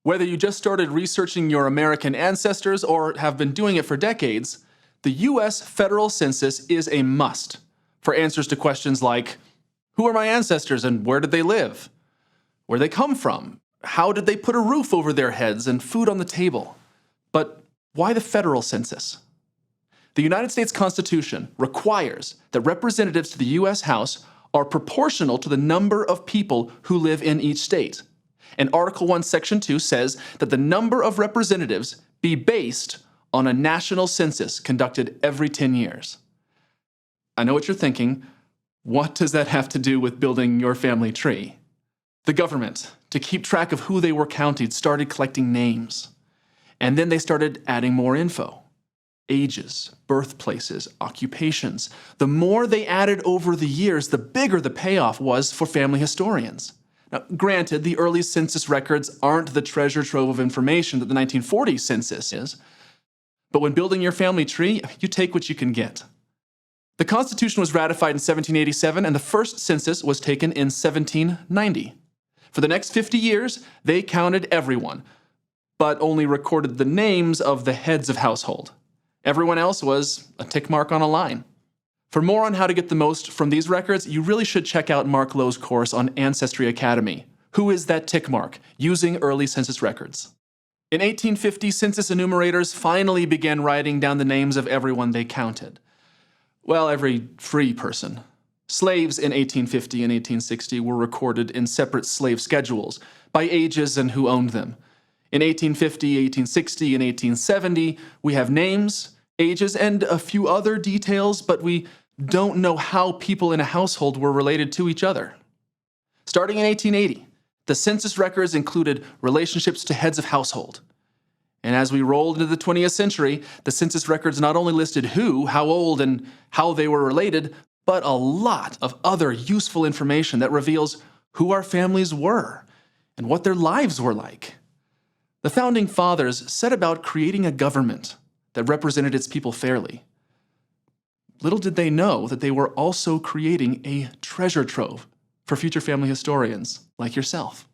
Whether you just started researching your American ancestors or have been doing it for decades, the U.S. Federal Census is a must for answers to questions like, who are my ancestors and where did they live? Where they come from? How did they put a roof over their heads and food on the table? But why the Federal Census? The United States Constitution requires that representatives to the U.S. House are proportional to the number of people who live in each state. And Article 1, Section 2 says that the number of representatives be based on a national census conducted every 10 years. I know what you're thinking. What does that have to do with building your family tree? The government, to keep track of who they were counting, started collecting names. And then they started adding more info. Ages, birthplaces, occupations. The more they added over the years, the bigger the payoff was for family historians. Now, granted, the early census records aren't the treasure trove of information that the 1940s census is, but when building your family tree, you take what you can get. The Constitution was ratified in 1787, and the first census was taken in 1790. For the next 50 years, they counted everyone, but only recorded the names of the heads of household. Everyone else was a tick mark on a line. For more on how to get the most from these records, you really should check out Mark Lowe's course on Ancestry Academy. Who is that tick mark? Using early census records. In 1850, census enumerators finally began writing down the names of everyone they counted. Well, every free person. Slaves in 1850 and 1860 were recorded in separate slave schedules by ages and who owned them. In 1850, 1860, and 1870, we have names, ages, and a few other details, but we don't know how people in a household were related to each other. Starting in 1880, the census records included relationships to heads of household. And as we rolled into the 20th century, the census records not only listed who, how old, and how they were related, but a lot of other useful information that reveals who our families were and what their lives were like. The Founding Fathers set about creating a government that represented its people fairly. Little did they know that they were also creating a treasure trove for future family historians like yourself.